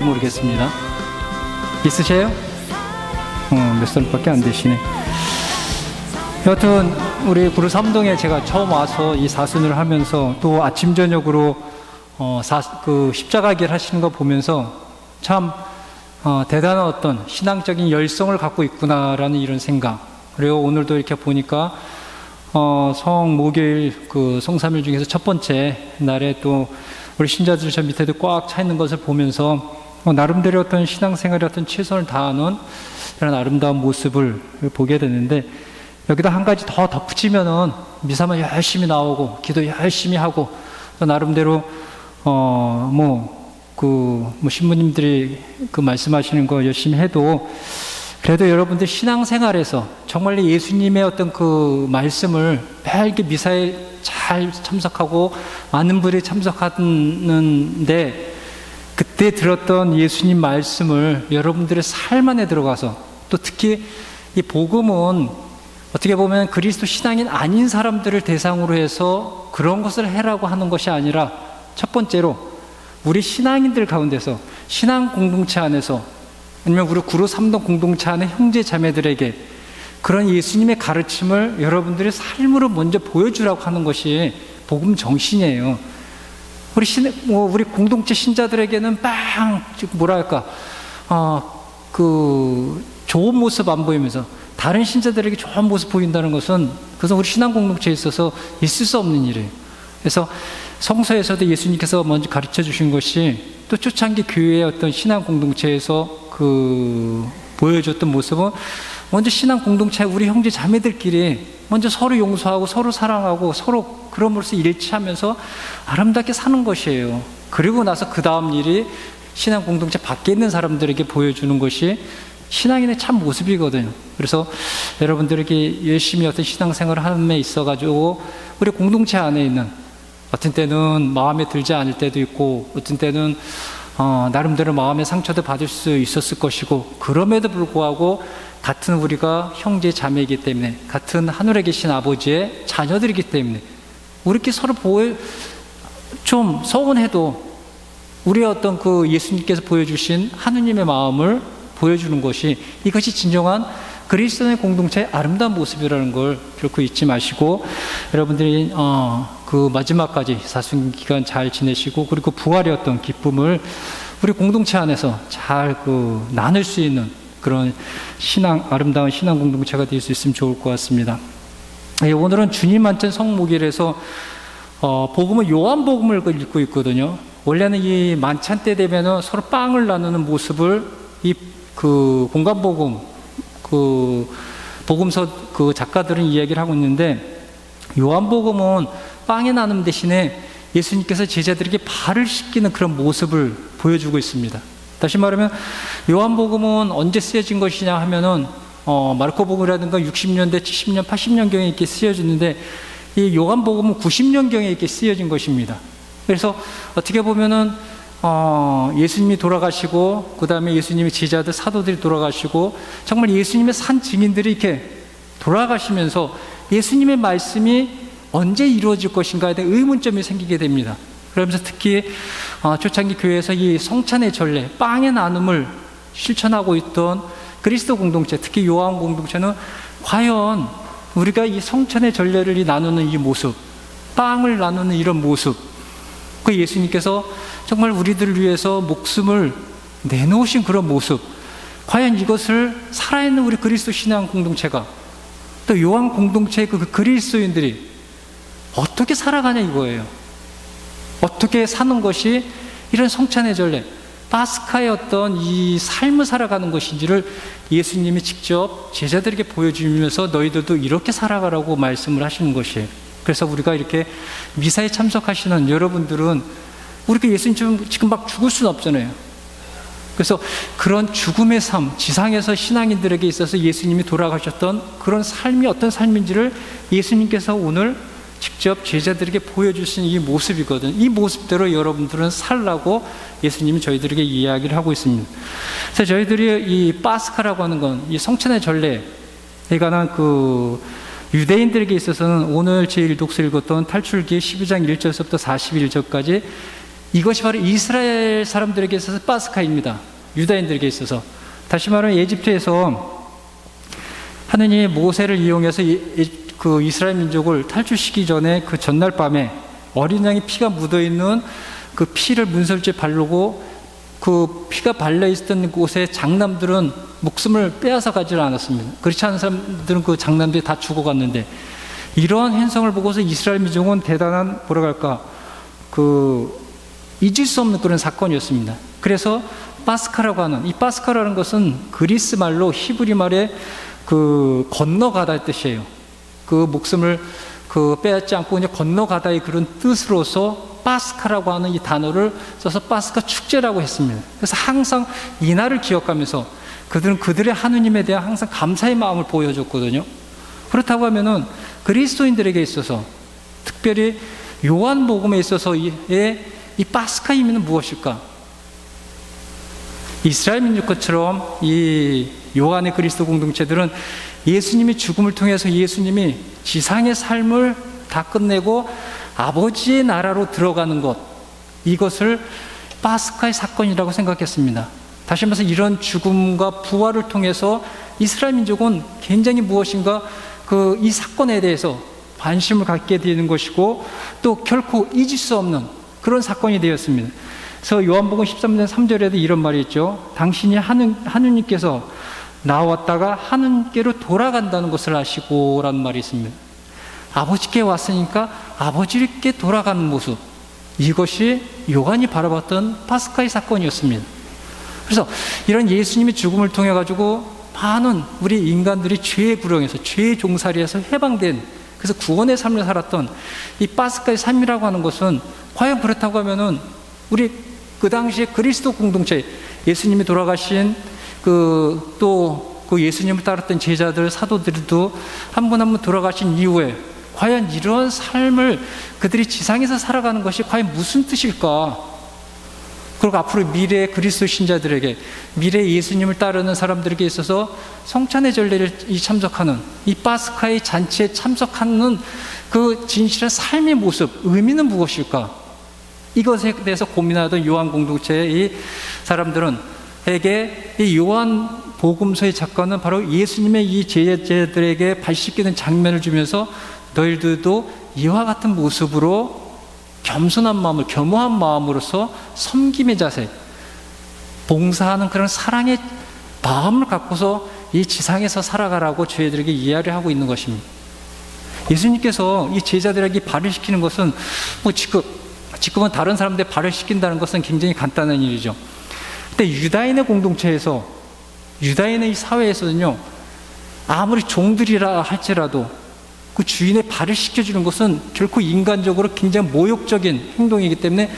모르겠습니다. 있으세요? 몇 살밖에 안 되시네. 여하튼 우리 구로 삼동에 제가 처음 와서 이 사순을 하면서 또 아침 저녁으로 십자가 길 하시는 거 보면서 참 대단한 어떤 신앙적인 열성을 갖고 있구나라는 이런 생각. 그리고 오늘도 이렇게 보니까 성목요일 성삼일 중에서 첫 번째 날에 또 우리 신자들 저 밑에도 꽉 차 있는 것을 보면서 나름대로 어떤 신앙생활에 어떤 최선을 다하는 이런 아름다운 모습을 보게 되는데, 여기다 한 가지 더 덧붙이면은 미사만 열심히 나오고 기도 열심히 하고 또 나름대로 신부님들이 말씀하시는 거 열심히 해도, 그래도 여러분들 신앙생활에서 정말 예수님의 어떤 그 말씀을 매일 이렇게 미사에 잘 참석하고 많은 분들이 참석하는데, 그때 들었던 예수님 말씀을 여러분들의 삶 안에 들어가서, 또 특히 이 복음은 어떻게 보면 그리스도 신앙인 아닌 사람들을 대상으로 해서 그런 것을 해라고 하는 것이 아니라, 첫 번째로 우리 신앙인들 가운데서, 신앙 공동체 안에서, 아니면 우리 구로 삼동 공동체 안의 형제 자매들에게 그런 예수님의 가르침을 여러분들의 삶으로 먼저 보여주라고 하는 것이 복음 정신이에요. 우리 공동체 신자들에게는 좋은 모습 안 보이면서 다른 신자들에게 좋은 모습 보인다는 것은, 그것은 우리 신앙 공동체에 있어서 있을 수 없는 일이에요. 그래서 성서에서도 예수님께서 먼저 가르쳐 주신 것이, 또 초창기 교회의 어떤 신앙 공동체에서 보여줬던 모습은, 먼저 신앙 공동체 우리 형제 자매들끼리 먼저 서로 용서하고 서로 사랑하고 서로 그럼으로써 일치하면서 아름답게 사는 것이에요. 그리고 나서 그 다음 일이 신앙 공동체 밖에 있는 사람들에게 보여주는 것이 신앙인의 참 모습이거든요. 그래서 여러분들에게 열심히 어떤 신앙생활을 함에 있어가지고 우리 공동체 안에 있는, 어떤 때는 마음에 들지 않을 때도 있고, 어떤 때는 나름대로 마음의 상처도 받을 수 있었을 것이고, 그럼에도 불구하고 같은 우리가 형제 자매이기 때문에, 같은 하늘에 계신 아버지의 자녀들이기 때문에 우리끼리 서로 좀 서운해도 우리의 어떤 예수님께서 보여주신 하느님의 마음을 보여주는 것이, 이것이 진정한 그리스도의 공동체의 아름다운 모습이라는 걸 결코 잊지 마시고, 여러분들이 마지막까지 사순 기간 잘 지내시고, 그리고 부활의 어떤 기쁨을 우리 공동체 안에서 잘 나눌 수 있는 그런 아름다운 신앙 공동체가 될 수 있으면 좋을 것 같습니다. 오늘은 주님 만찬 성목일에서 복음은 요한복음을 읽고 있거든요. 원래는 이 만찬 때 되면은 서로 빵을 나누는 모습을 공간복음 복음서 작가들은 이야기를 하고 있는데, 요한복음은 빵의 나눔 대신에 예수님께서 제자들에게 발을 씻기는 그런 모습을 보여주고 있습니다. 다시 말하면 요한복음은 언제 쓰여진 것이냐 하면은 마르코복음이라든가 60년대, 70년, 80년경에 이렇게 쓰여졌는데, 이 요한복음은 90년경에 이렇게 쓰여진 것입니다. 그래서 어떻게 보면은 예수님이 돌아가시고, 그 다음에 예수님의 제자들 사도들이 돌아가시고, 정말 예수님의 산 증인들이 이렇게 돌아가시면서 예수님의 말씀이 언제 이루어질 것인가에 대한 의문점이 생기게 됩니다. 그러면서 특히 초창기 교회에서 이 성찬의 전례, 빵의 나눔을 실천하고 있던 그리스도 공동체, 특히 요한 공동체는 과연 우리가 이 성찬의 전례를 나누는 이 모습, 빵을 나누는 이런 모습, 그 예수님께서 정말 우리들을 위해서 목숨을 내놓으신 그런 모습, 과연 이것을 살아있는 우리 그리스도 신앙 공동체가, 또 요한 공동체의 그 그리스도인들이 어떻게 살아가냐 이거예요. 어떻게 사는 것이 이런 성찬의 전례, 파스카의 어떤 이 삶을 살아가는 것인지를 예수님이 직접 제자들에게 보여주면서 너희들도 이렇게 살아가라고 말씀을 하시는 것이에요. 그래서 우리가 이렇게 미사에 참석하시는 여러분들은, 우리가 예수님처럼 지금 막 죽을 수는 없잖아요. 그래서 그런 죽음의 삶, 지상에서 신앙인들에게 있어서 예수님이 돌아가셨던 그런 삶이 어떤 삶인지를 예수님께서 오늘 직접 제자들에게 보여주신 이 모습이거든. 이 모습대로 여러분들은 살라고 예수님이 저희들에게 이야기를 하고 있습니다. 그래서 저희들이 이 파스카라고 하는 건, 이 성찬의 전례에 관한 유대인들에게 있어서는 오늘 제1독서 읽었던 탈출기 12장 1절서부터 41절까지 이것이 바로 이스라엘 사람들에게 있어서 파스카입니다. 유다인들에게 있어서. 다시 말하면 에집트에서 하느님이 모세를 이용해서 그 이스라엘 민족을 탈출시키기 전에 그 전날 밤에 어린 양의 피가 묻어있는 그 피를 문설주에 바르고 그 피가 발려있었던 곳에 장남들은 목숨을 빼앗아 가지를 않았습니다. 그렇지 않은 사람들은 그 장남들이 다 죽어갔는데, 이러한 행성을 보고서 이스라엘 민족은 대단한 잊을 수 없는 그런 사건이었습니다. 그래서 파스카라고 하는, 이 파스카라는 것은 그리스 말로 히브리 말에 건너가다의 뜻이에요. 그 목숨을 빼앗지 않고 그냥 건너가다의 그런 뜻으로서 파스카라고 하는 이 단어를 써서 파스카 축제라고 했습니다. 그래서 항상 이날을 기억하면서 그들은 그들의 하느님에 대한 항상 감사의 마음을 보여줬거든요. 그렇다고 하면은 그리스도인들에게 있어서, 특별히 요한복음에 있어서의 이 파스카 의미는 무엇일까? 이스라엘 민족 것처럼 이 요한의 그리스도 공동체들은 예수님이 죽음을 통해서 예수님이 지상의 삶을 다 끝내고 아버지의 나라로 들어가는 것, 이것을 파스카의 사건이라고 생각했습니다. 다시 말해서 이런 죽음과 부활을 통해서 이스라엘 민족은 굉장히 무엇인가 이 사건에 대해서 관심을 갖게 되는 것이고, 또 결코 잊을 수 없는 그런 사건이 되었습니다. 그래서 요한복음 13장 3절에도 이런 말이 있죠. 당신이 하느님께서 나왔다가 하느님께로 돌아간다는 것을 아시고 라는 말이 있습니다. 아버지께 왔으니까 아버지께 돌아가는 모습, 이것이 요한이 바라봤던 파스카의 사건이었습니다. 그래서 이런 예수님의 죽음을 통해 가지고 많은 우리 인간들이 죄의 구렁에서, 죄의 종살이에서 해방된, 그래서 구원의 삶을 살았던 이 파스카의 삶이라고 하는 것은, 과연 그렇다고 하면은 우리 그 당시에 그리스도 공동체, 예수님이 돌아가신 또 예수님을 따랐던 제자들, 사도들도 한 분 한 분 돌아가신 이후에 과연 이런 삶을 그들이 지상에서 살아가는 것이 과연 무슨 뜻일까? 그리고 앞으로 미래 그리스도 신자들에게, 미래 예수님을 따르는 사람들에게 있어서 성찬의 전례를 참석하는, 이 파스카의 잔치에 참석하는 그 진실한 삶의 모습, 의미는 무엇일까? 이것에 대해서 고민하던 요한 공동체의 이 사람들에게 이 요한 복음서의 작가는 바로 예수님의 이 제자들에게 발 씻기는 장면을 주면서, 너희들도 이와 같은 모습으로 겸손한 마음을, 겸허한 마음으로서 섬김의 자세, 봉사하는 그런 사랑의 마음을 갖고서 이 지상에서 살아가라고 저희들에게 이해를 하고 있는 것입니다. 예수님께서 이 제자들에게 발을 씻기는 것은 지금은 다른 사람들 발을 씻긴다는 것은 굉장히 간단한 일이죠. 근데 유다인의 공동체에서, 유다인의 사회에서는요, 아무리 종들이라 할지라도 그 주인의 발을 씻겨주는 것은 결코 인간적으로 굉장히 모욕적인 행동이기 때문에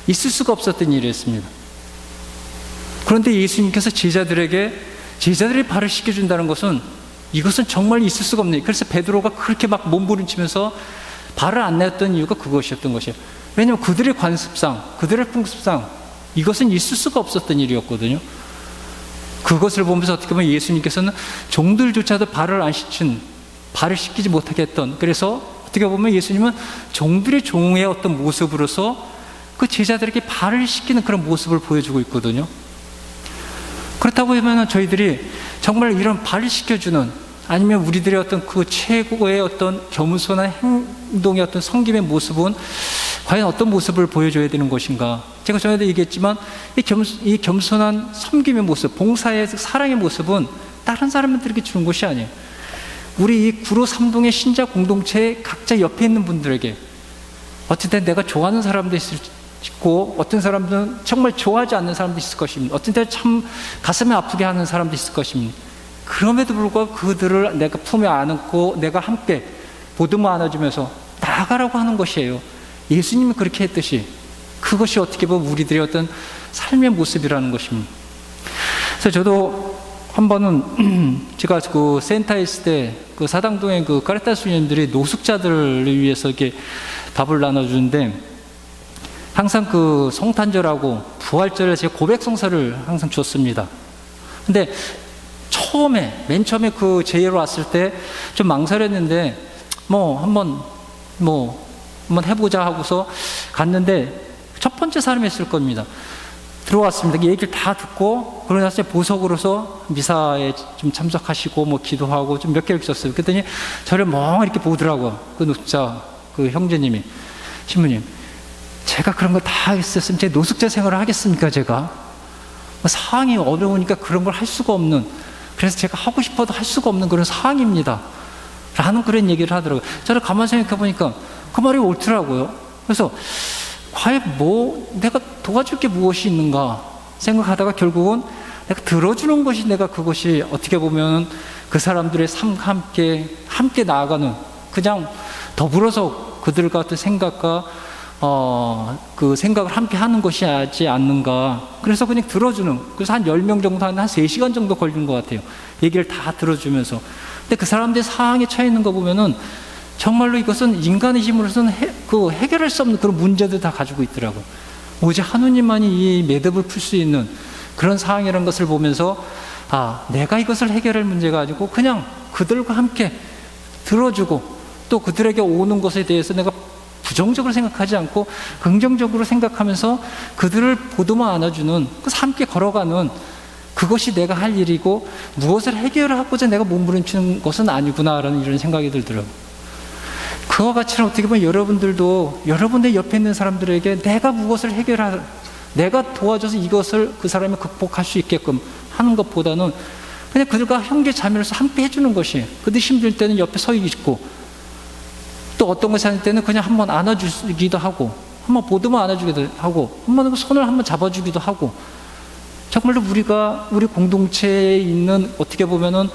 있을 수가 없었던 일이었습니다. 그런데 예수님께서 제자들의 발을 씻겨준다는 것은, 이것은 정말 있을 수가 없네요. 그래서 베드로가 그렇게 막 몸부림치면서 발을 안 내었던 이유가 그것이었던 것이에요. 왜냐하면 그들의 관습상, 그들의 풍습상 이것은 있을 수가 없었던 일이었거든요. 그것을 보면서 어떻게 보면 예수님께서는 종들조차도 발을 씻기지 못하게 했던, 그래서 어떻게 보면 예수님은 종들의 종의 어떤 모습으로서 그 제자들에게 발을 씻기는 그런 모습을 보여주고 있거든요. 그렇다고 하면 저희들이 정말 이런 발을 씻겨주는, 아니면 우리들의 어떤 그 최고의 어떤 겸손한 행동의 어떤 섬김의 모습은 과연 어떤 모습을 보여줘야 되는 것인가? 제가 전에도 얘기했지만 이 겸손한 섬김의 모습, 봉사의 사랑의 모습은 다른 사람들에게 주는 것이 아니에요. 우리 이 구로 삼동의 신자 공동체의 각자 옆에 있는 분들에게, 어떤 때 내가 좋아하는 사람도 있고, 어떤 사람들은 정말 좋아하지 않는 사람도 있을 것입니다. 어떤 때 참 가슴이 아프게 하는 사람도 있을 것입니다. 그럼에도 불구하고 그들을 내가 품에 안고 내가 함께 보듬어 안아주면서 나아가라고 하는 것이에요. 예수님이 그렇게 했듯이 그것이 어떻게 보면 우리들의 어떤 삶의 모습이라는 것입니다. 그래서 저도 한 번은 제가 그 센터에 있을 때 그 사당동의 그 카리타스 유년들이 노숙자들을 위해서 이렇게 밥을 나눠주는데, 항상 그 성탄절하고 부활절에 제 고백 성사를 항상 줬습니다. 근데 맨 처음에 그 제의로 왔을 때 좀 망설였는데, 한번 해보자 하고서 갔는데, 첫 번째 사람이었을 겁니다. 들어왔습니다. 얘기를 다 듣고 그러고 나서 보석으로서 미사에 좀 참석하시고 뭐 기도하고 좀 몇 개월 있었어요. 그랬더니 저를 멍하니 이렇게 보더라고요. 그 노숙자 그 형제님이, 신부님, 제가 그런 거 다 했었으면 제 노숙자 생활을 하겠습니까? 제가 상황이 어려우니까 그런 걸 할 수가 없는, 그래서 제가 하고 싶어도 할 수가 없는 그런 상황입니다 라는 그런 얘기를 하더라고요. 저를 가만히 생각해 보니까 그 말이 옳더라고요. 그래서 과연 내가 도와줄 게 무엇이 있는가 생각하다가 결국은 내가 들어주는 것이, 내가 그것이 어떻게 보면 그 사람들의 삶과 함께 나아가는, 그냥 더불어서 그들과 같은 생각과 그 생각을 함께 하는 것이 하지 않는가. 그래서 그냥 들어주는, 그래서 한 10명 정도, 한 3시간 정도 걸린 것 같아요. 얘기를 다 들어주면서. 근데 그 사람들의 상황에 처해 있는 거 보면은 정말로 이것은 인간의 힘으로서는 해결할 수 없는 그런 문제들 다 가지고 있더라고요. 오직 하느님만이 이 매듭을 풀 수 있는 그런 상황이라는 것을 보면서, 내가 이것을 해결할 문제가 아니고 그냥 그들과 함께 들어주고, 또 그들에게 오는 것에 대해서 내가 부정적으로 생각하지 않고 긍정적으로 생각하면서 그들을 보듬어 안아주는, 그래서 함께 걸어가는, 그것이 내가 할 일이고 무엇을 해결하고자 내가 몸부림치는 것은 아니구나라는 이런 생각이 들더라고요. 그와 같이 어떻게 보면 여러분들도 여러분의 옆에 있는 사람들에게 내가 무엇을 내가 도와줘서 이것을 그 사람이 극복할 수 있게끔 하는 것보다는 그냥 그들과 형제 자매로서 함께 해주는 것이, 그들 힘들 때는 옆에 서 있고, 또 어떤 것이 아닐 때는 그냥 한번 안아주기도 하고, 한번 보듬어 안아주기도 하고, 한번 손을 한번 잡아주기도 하고, 정말로 우리 공동체에 있는, 어떻게 보면은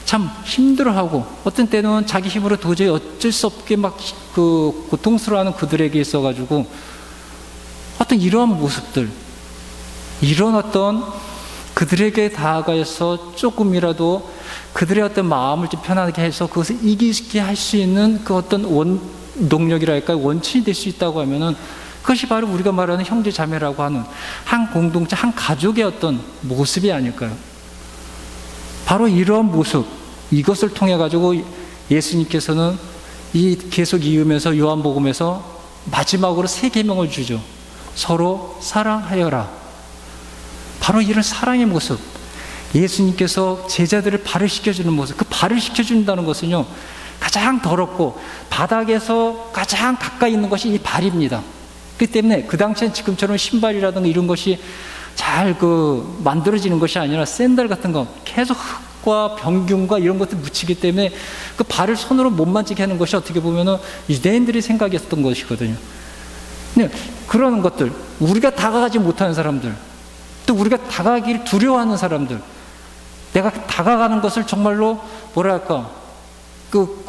참 힘들어하고 어떤 때는 자기 힘으로 도저히 어쩔 수 없게 막 그 고통스러워하는 그들에게 있어가지고 어떤 이러한 모습들, 이런 어떤 그들에게 다가가서 조금이라도 그들의 어떤 마음을 좀 편하게 해서 그것을 이기게 할 수 있는 그 어떤 원동력이랄까, 원천이 될 수 있다고 하면은 그것이 바로 우리가 말하는 형제 자매라고 하는 한 공동체, 한 가족의 어떤 모습이 아닐까요? 바로 이러한 모습, 이것을 통해 가지고 예수님께서는 계속 이으면서 요한복음에서 마지막으로 3계명을 주죠. 서로 사랑하여라. 바로 이런 사랑의 모습, 예수님께서 제자들을 발을 씻겨주는 모습, 그 발을 씻겨준다는 것은요, 가장 더럽고 바닥에서 가장 가까이 있는 것이 이 발입니다. 그렇기 때문에 그 당시엔 지금처럼 신발이라든가 이런 것이 잘 만들어지는 것이 아니라 샌들 같은 거 계속 흙과 병균과 이런 것들 묻히기 때문에 그 발을 손으로 못 만지게 하는 것이 어떻게 보면은 유대인들이 생각했던 것이거든요. 근데 그런 것들, 우리가 다가가지 못하는 사람들, 또 우리가 다가가기를 두려워하는 사람들, 내가 다가가는 것을 정말로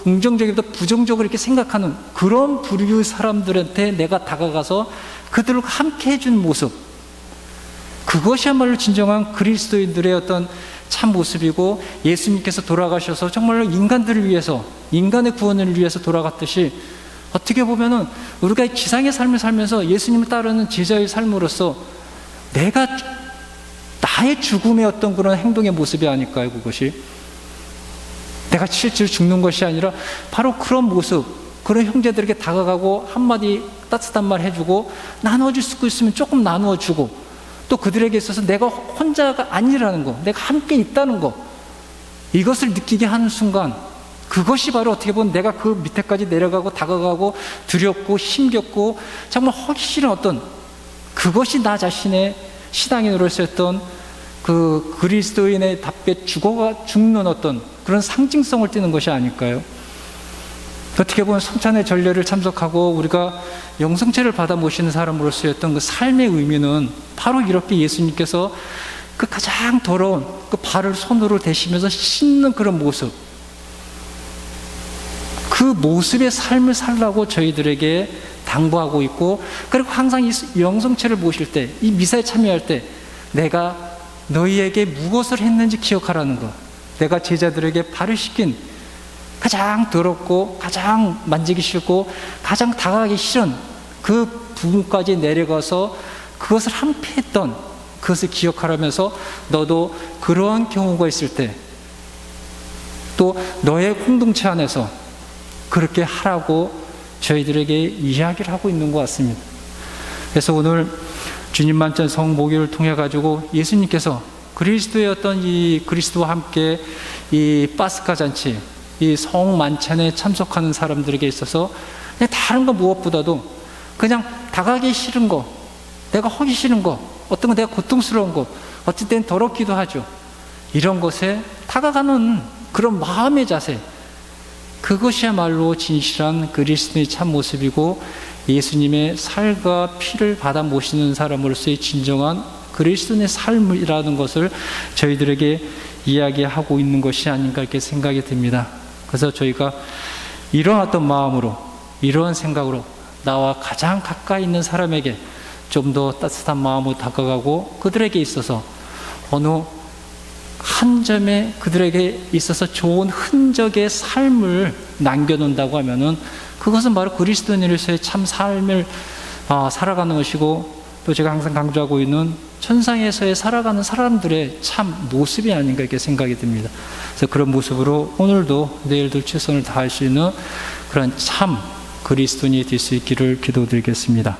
긍정적이보다 부정적으로 이렇게 생각하는 그런 부류의 사람들한테 내가 다가가서 그들과 함께 해준 모습, 그것이야말로 진정한 그리스도인들의 어떤 참 모습이고, 예수님께서 돌아가셔서 정말로 인간들을 위해서, 인간의 구원을 위해서 돌아갔듯이 어떻게 보면은 우리가 지상의 삶을 살면서 예수님을 따르는 제자의 삶으로서 나의 죽음의 어떤 그런 행동의 모습이 아닐까요? 그것이 내가 실제로 죽는 것이 아니라 바로 그런 모습, 그런 형제들에게 다가가고 한마디 따뜻한 말 해주고, 나누어줄 수 있으면 조금 나누어주고, 또 그들에게 있어서 내가 혼자가 아니라는 거, 내가 함께 있다는 거, 이것을 느끼게 하는 순간, 그것이 바로 어떻게 보면 내가 그 밑에까지 내려가고 다가가고 두렵고 힘겹고 정말 하기 싫은 어떤, 그것이 나 자신의 신앙인으로서 했던 그 그리스도인의 답게 죽는 어떤 그런 상징성을 띠는 것이 아닐까요? 어떻게 보면 성찬의 전례를 참석하고 우리가 영성체를 받아 모시는 사람으로서 했던 그 삶의 의미는 바로 이렇게 예수님께서 그 가장 더러운 그 발을 손으로 대시면서 씻는 그런 모습, 그 모습의 삶을 살라고 저희들에게 당부하고 있고, 그리고 항상 이 영성체를 모실 때, 이 미사에 참여할 때 내가 너희에게 무엇을 했는지 기억하라는 것, 내가 제자들에게 발을 씻긴 가장 더럽고 가장 만지기 싫고 가장 다가가기 싫은 그 부분까지 내려가서 그것을 함께 했던 그것을 기억하라면서, 너도 그러한 경우가 있을 때 또 너의 공동체 안에서 그렇게 하라고 저희들에게 이야기를 하고 있는 것 같습니다. 그래서 오늘 주님 만찬 성목요를 통해 가지고 예수님께서 그리스도의 어떤 이 그리스도와 함께 이 파스카 잔치, 이 성만찬에 참석하는 사람들에게 있어서 그냥 다른 거 무엇보다도 그냥 다가기 싫은 거, 내가 하기 싫은 거, 어떤 거 내가 고통스러운 거, 어쩔 땐 더럽기도 하죠. 이런 것에 다가가는 그런 마음의 자세, 그것이야말로 진실한 그리스도의 참 모습이고 예수님의 살과 피를 받아 모시는 사람으로서의 진정한 그리스도의 삶이라는 것을 저희들에게 이야기하고 있는 것이 아닌가 이렇게 생각이 듭니다. 그래서 저희가 이런 어떤 마음으로, 이런 생각으로 나와 가장 가까이 있는 사람에게 좀 더 따뜻한 마음으로 다가가고 그들에게 있어서 어느 한 점에 그들에게 있어서 좋은 흔적의 삶을 남겨놓는다고 하면은 그것은 바로 그리스도인으로서의 참 삶을 살아가는 것이고, 또 제가 항상 강조하고 있는 천상에서의 살아가는 사람들의 참 모습이 아닌가 이렇게 생각이 듭니다. 그래서 그런 모습으로 오늘도 내일도 최선을 다할 수 있는 그런 참 그리스도인이 될 수 있기를 기도드리겠습니다.